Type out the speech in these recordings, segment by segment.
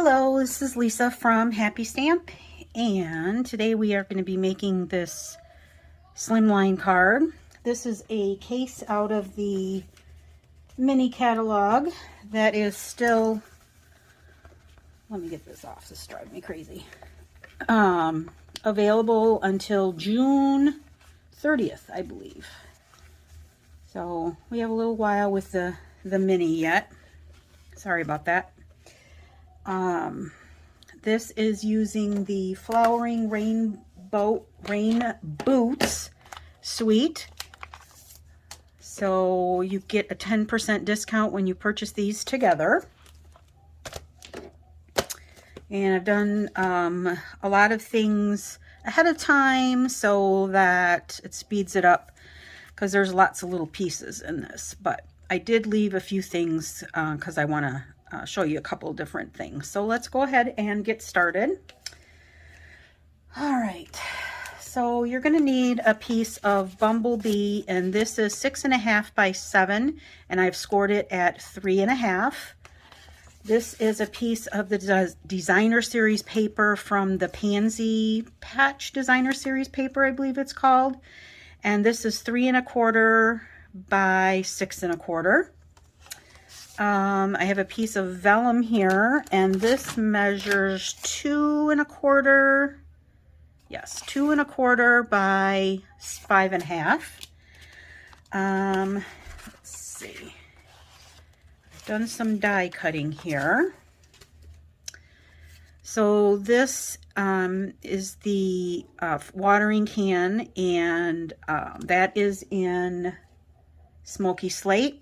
Hello, this is Lisa from Happy Stamp, and today we are going to be making this slimline card. This is a case out of the mini catalog that is still, let me get this off, this is driving me crazy, available until June 30th, I believe. So we have a little while with the mini yet. Sorry about that. This is using the Flowering Rain Boots suite. So you get a 10% discount when you purchase these together. And I've done a lot of things ahead of time so that it speeds it up, because there's lots of little pieces in this. But I did leave a few things because I want to show you a couple different things. So let's go ahead and get started. All right, so you're going to need a piece of Bumblebee, and this is 6.5 by 7, and I've scored it at 3.5. This is a piece of the designer series paper from the Pansy Patch designer series paper, I believe it's called, and this is 3.25 by 6.25. I have a piece of vellum here, and this measures 2.25. Yes, 2.25 by 5.5. Let's see. I've done some die cutting here. So this is the watering can, and that is in Smoky Slate.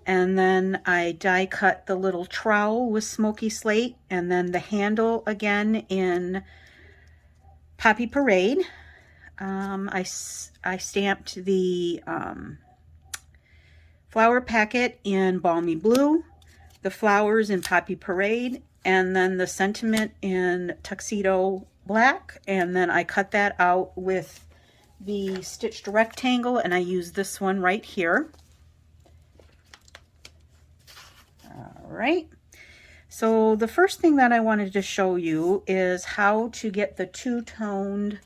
And then I die cut the little trowel with Smoky Slate, and then the handle again in Poppy Parade. I stamped the flower packet in Balmy Blue, the flowers in Poppy Parade, and then the sentiment in Tuxedo Black. And then I cut that out with the stitched rectangle, and I use this one right here. All right, so the first thing that I wanted to show you is how to get the two-toned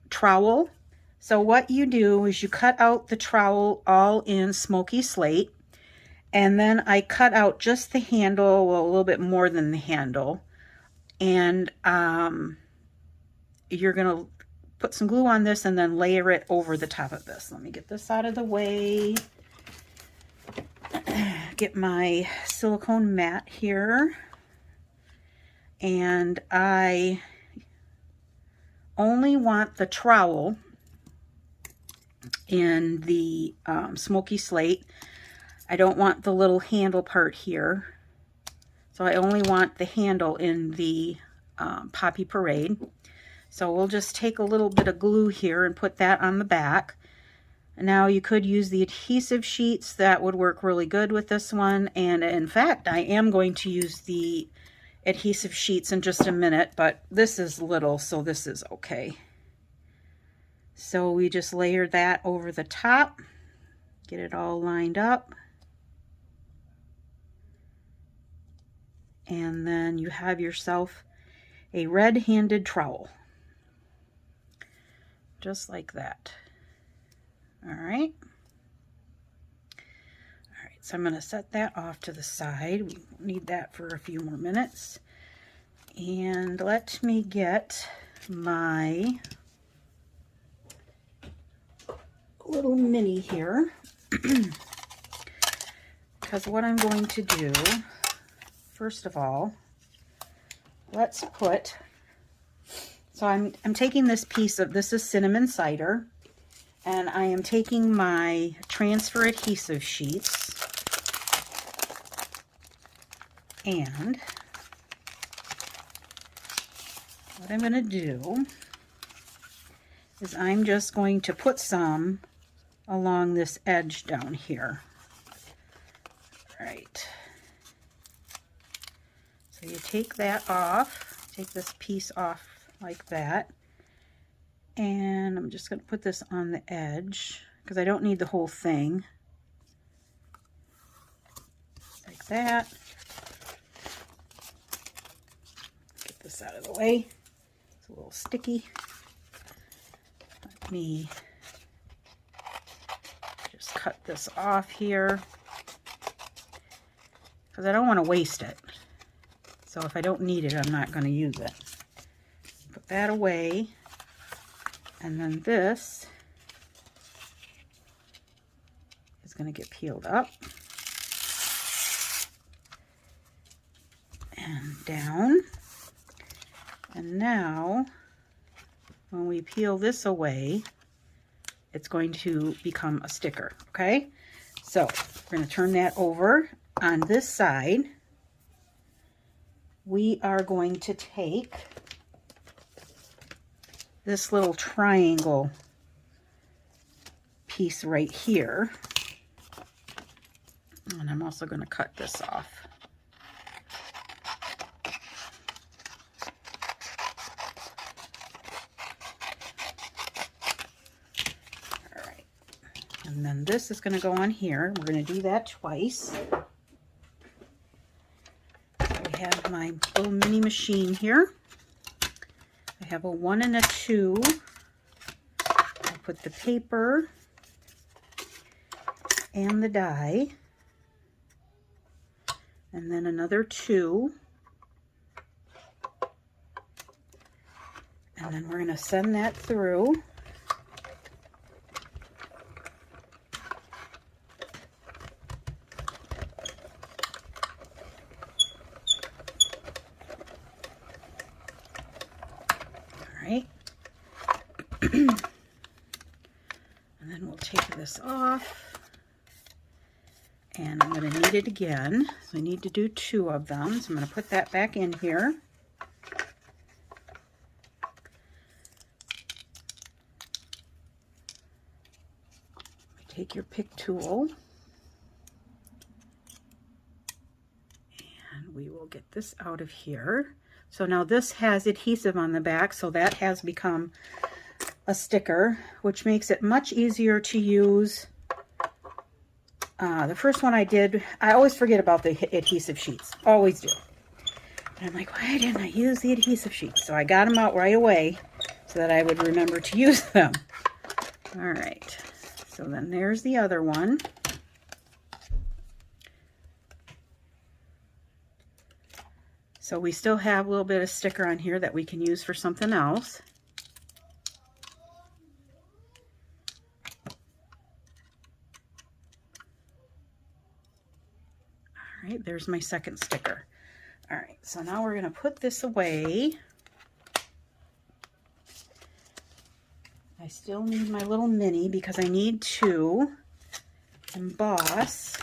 trowel. So what you do is you cut out the trowel all in Smoky Slate, and then I cut out just the handle, well, a little bit more than the handle, and you're going to put some glue on this and then layer it over the top of this. Let me get this out of the way. Get my silicone mat here, and I only want the trowel in the Smoky Slate. I don't want the little handle part here, so I only want the handle in the Poppy Parade. So we'll just take a little bit of glue here and put that on the back. Now you could use the adhesive sheets, that would work really good with this one, and in fact I am going to use the adhesive sheets in just a minute, but this is little, so this is okay. So we just layer that over the top, get it all lined up, and then you have yourself a red-handed trowel, just like that. All right, so I'm going to set that off to the side. We need that for a few more minutes. And let me get my little mini here, because what I'm going to do, first of all, let's put, so I'm taking this piece of, this is cinnamon cider, and I am taking my transfer adhesive sheets, and what I'm going to do is I'm just going to put some along this edge down here. All right. So you take that off, take this piece off like that. And I'm just going to put this on the edge because I don't need the whole thing. Like that. this out of the way. It's a little sticky. Let me just cut this off here because I don't want to waste it. So if I don't need it, I'm not going to use it. Put that away. And then this is going to get peeled up and down. And now, when we peel this away, it's going to become a sticker, okay? So we're going to turn that over. On this side, we are going to take this little triangle piece right here, and I'm also going to cut this off. All right, and then this is going to go on here. We're going to do that twice. I have my little mini machine here. I have a 1 and a 2. I'll put the paper and the die, and then another 2, and then we're going to send that through. Right. And then we'll take this off, and I'm going to need it again, so I need to do 2 of them. So I'm going to put that back in here. Take your pick tool, and we will get this out of here. So now this has adhesive on the back, so that has become a sticker, which makes it much easier to use. The first one I did, I always forget about the adhesive sheets, always do. And I'm like, why didn't I use the adhesive sheets? So I got them out right away so that I would remember to use them. All right, so then there's the other one. So we still have a little bit of sticker on here that we can use for something else. All right, there's my second sticker. All right, so now we're going to put this away. I still need my little mini because I need to emboss.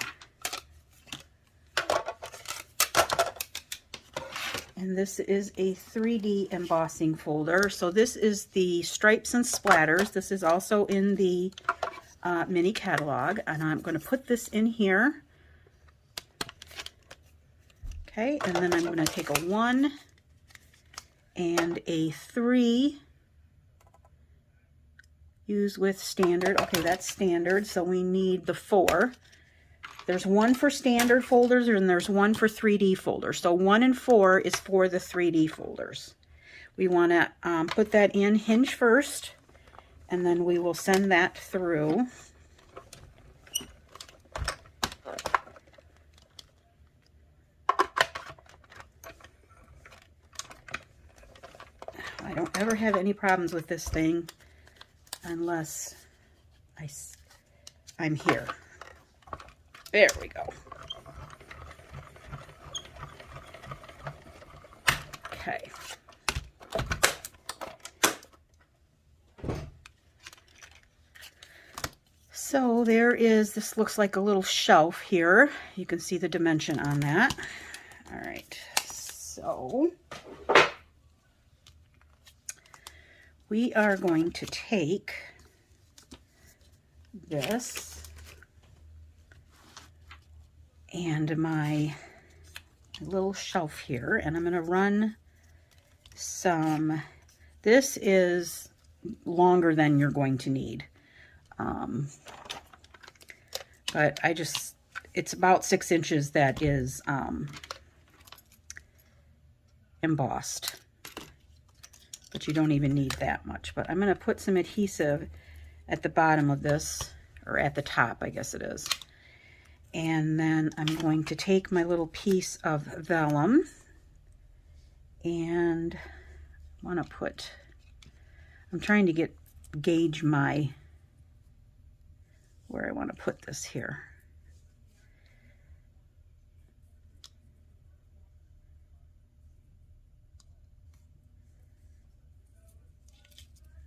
And this is a 3D embossing folder. So this is the stripes and splatters. This is also in the mini catalog. And I'm going to put this in here. Okay, and then I'm going to take a 1 and a 3. Use with standard. Okay, that's standard. So we need the 4. There's 1 for standard folders and there's 1 for 3D folders. So 1 and 4 is for the 3D folders. We want to put that in hinge first, and then we will send that through. I don't ever have any problems with this thing unless I'm here. There we go. Okay. So there is, this looks like a little shelf here. You can see the dimension on that. All right, so we are going to take this and my little shelf here, and I'm going to run some, this is longer than you're going to need, but it's about 6 inches that is embossed. but you don't even need that much. But I'm going to put some adhesive at the bottom of this, or at the top, I guess it is. And then I'm going to take my little piece of vellum and I want to put, I'm trying to gauge my, where I want to put this here.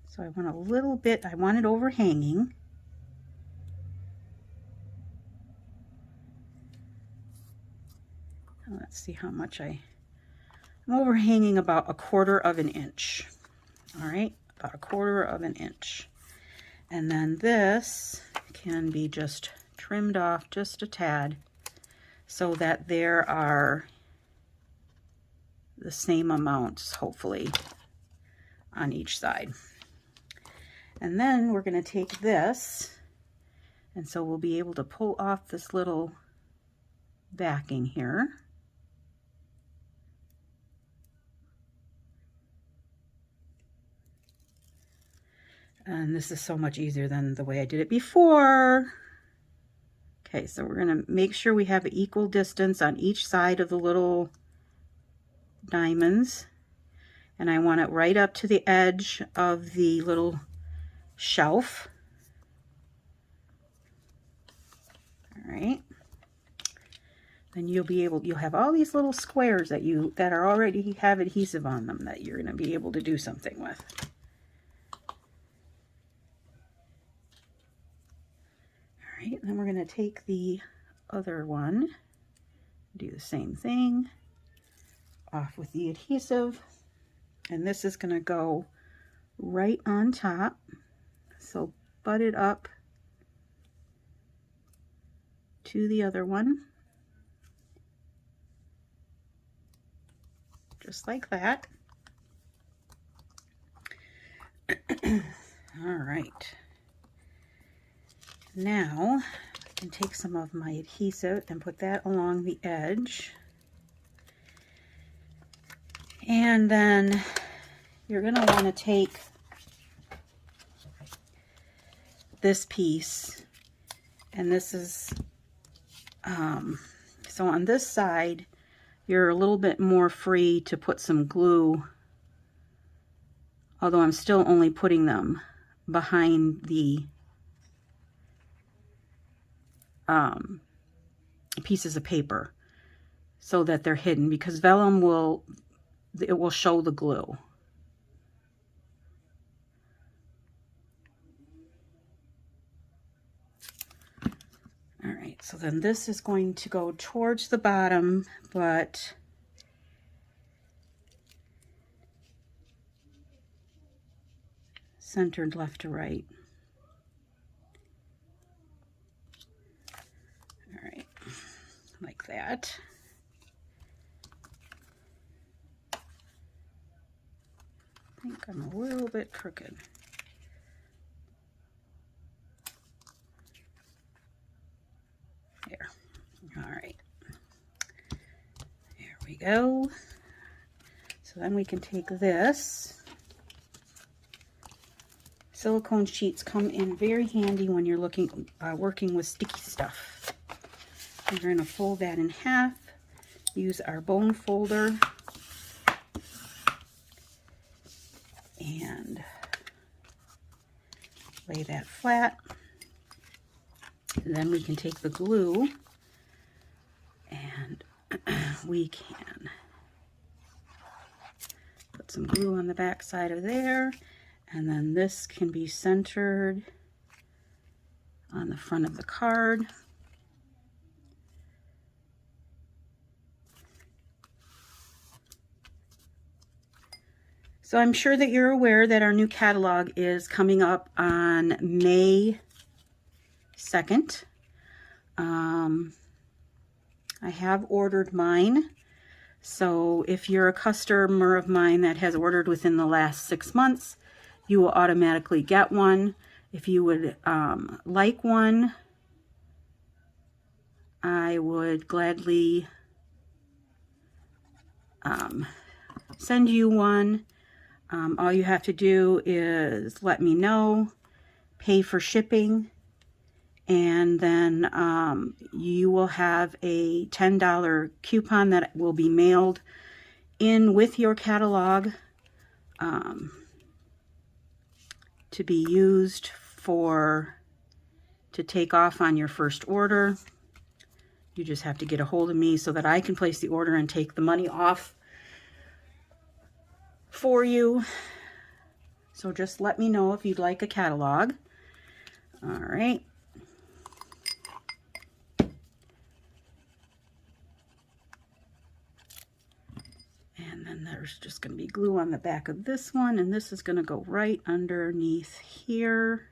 So I want a little bit, I want it overhanging. Let's see how much I'm overhanging about 1/4 of an inch. All right, about 1/4 of an inch. And then this can be just trimmed off just a tad so that there are the same amounts, hopefully, on each side. And then we're going to take this, and so we'll be able to pull off this little backing here. And this is so much easier than the way I did it before. Okay, so we're going to make sure we have an equal distance on each side of the little diamonds. And I want it right up to the edge of the little shelf. All right. Then you'll have all these little squares that are already have adhesive on them that you're going to be able to do something with. And then we're going to take the other one, do the same thing, off with the adhesive, and this is going to go right on top. So butt it up to the other one, just like that. All right. Now I can take some of my adhesive and put that along the edge. And then you're going to want to take this piece, and this is, so on this side, you're a little bit more free to put some glue, although I'm still only putting them behind the pieces of paper so that they're hidden, because vellum will show the glue. All right, so then this is going to go towards the bottom, but centered left to right. All right, like that. I think I'm a little bit crooked. There. All right. There we go. So then we can take this. Silicone sheets come in very handy when you're working with sticky stuff. We're going to fold that in half. Use our bone folder. And lay that flat. And then we can take the glue and we can put some glue on the back side of there, and then this can be centered on the front of the card. So I'm sure that you're aware that our new catalog is coming up on May 2nd. I have ordered mine, so if you're a customer of mine that has ordered within the last 6 months, you will automatically get one. If you would like one, I would gladly send you one. All you have to do is let me know, pay for shipping, and then you will have a $10 coupon that will be mailed in with your catalog to be used to take off on your first order. You just have to get a hold of me so that I can place the order and take the money off for you. So just let me know if you'd like a catalog. All right. And then there's just going to be glue on the back of this one, and this is going to go right underneath here,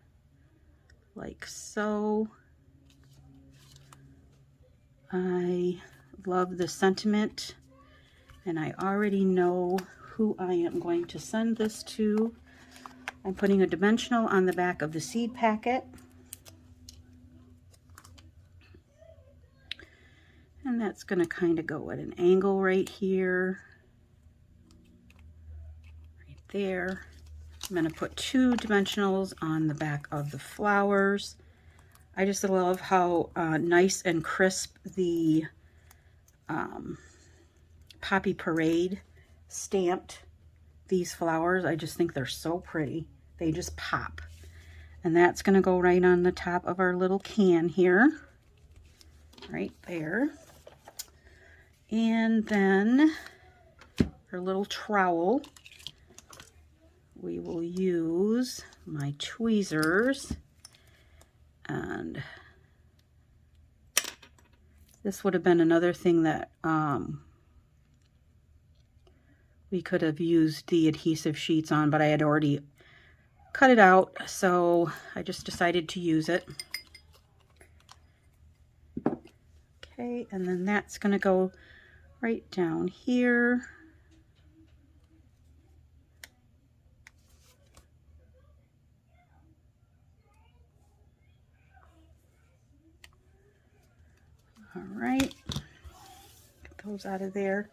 like so. I love the sentiment, and I already know who I am going to send this to. I'm putting a dimensional on the back of the seed packet. And that's going to kind of go at an angle right here. Right there. I'm going to put 2 dimensionals on the back of the flowers. I just love how nice and crisp the Poppy Parade stamped these flowers. I just think they're so pretty. They just pop. And that's going to go right on the top of our little can here. Right there. And then our little trowel. We will use my tweezers. And this would have been another thing that we could have used the adhesive sheets on, but I had already cut it out, so I just decided to use it. Okay, and then that's going to go right down here. All right, get those out of there.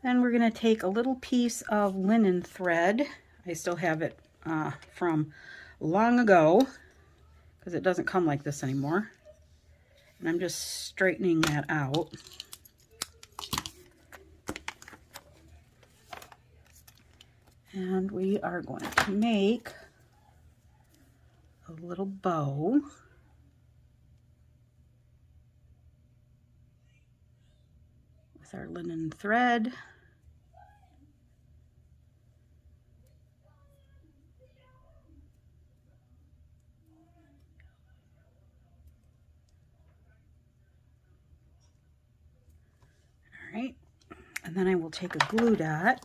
Then we're going to take a little piece of linen thread. I still have it from long ago because it doesn't come like this anymore. And I'm just straightening that out. And we are going to make a little bow. Our linen thread. All right, and then I will take a glue dot,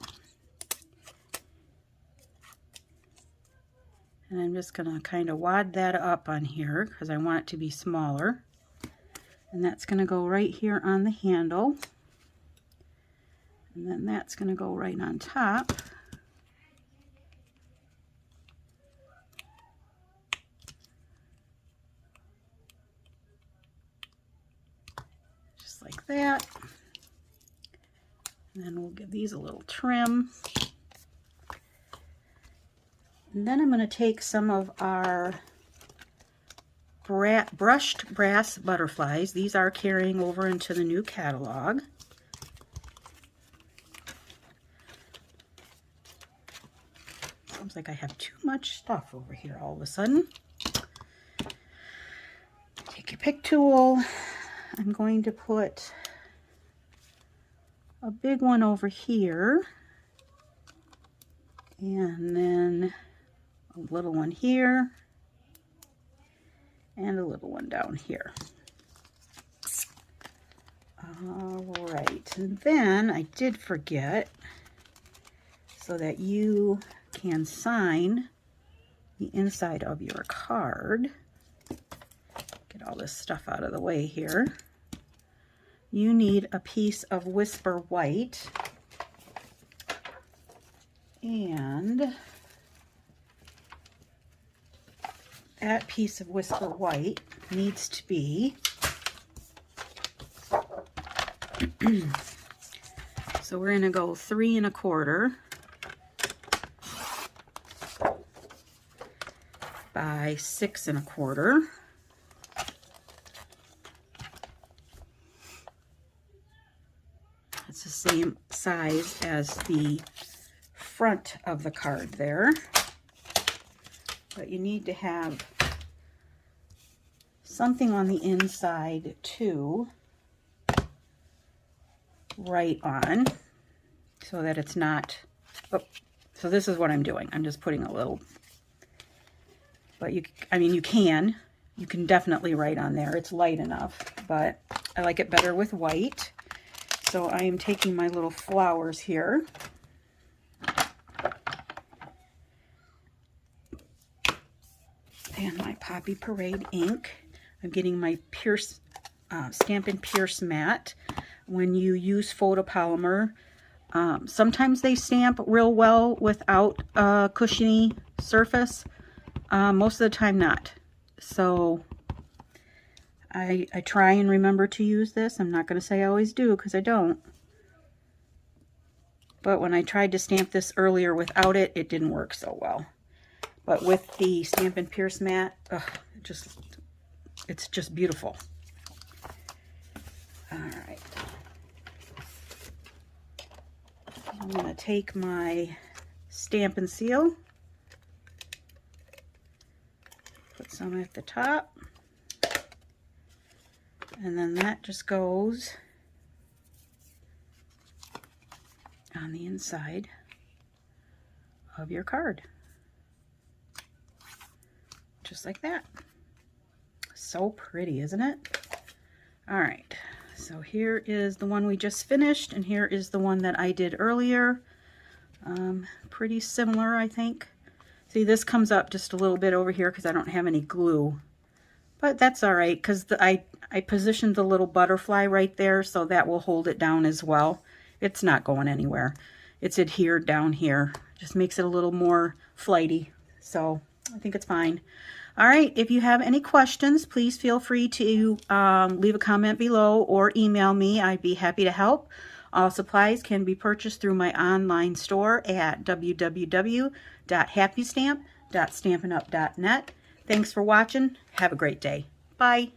and I'm just going to kind of wad that up on here because I want it to be smaller. And that's going to go right here on the handle. And then that's going to go right on top. Just like that. And then we'll give these a little trim. And then I'm going to take some of our brushed brass butterflies. These are carrying over into the new catalog. Seems like I have too much stuff over here all of a sudden. Take your pick tool. I'm going to put a big one over here, and then a little one here, and a little one down here. All right, and then I did forget, so that you can sign the inside of your card. Get all this stuff out of the way here. You need a piece of Whisper White, and that piece of Whisper White needs to be so we're going to go 3 1/4. by 6 1/4. It's the same size as the front of the card there. But you need to have something on the inside to write on so that it's not, oh, so this is what I'm doing. I'm just putting a little, but you can definitely write on there. It's light enough, but I like it better with white. So I am taking my little flowers here. And my Poppy Parade ink. I'm getting my Stampin' Pierce Matte. When you use photopolymer, sometimes they stamp real well without a cushiony surface. Most of the time not. So I try and remember to use this. I'm not going to say I always do because I don't. But when I tried to stamp this earlier without it, it didn't work so well. But with the Stampin' Pierce Matte, it's just beautiful. All right. I'm going to take my Stampin' Seal, put some at the top, and then that just goes on the inside of your card. Just like that. So pretty, isn't it? All right, so here is the one we just finished, and here is the one that I did earlier. Pretty similar, I think. See, this comes up just a little bit over here because I don't have any glue. But that's all right, because I positioned the little butterfly right there, so that will hold it down as well. It's not going anywhere. It's adhered down here. Just makes it a little more flighty. So I think it's fine. All right, if you have any questions, please feel free to leave a comment below or email me. I'd be happy to help. All supplies can be purchased through my online store at www.happystamp.stampinup.net. Thanks for watching. Have a great day. Bye.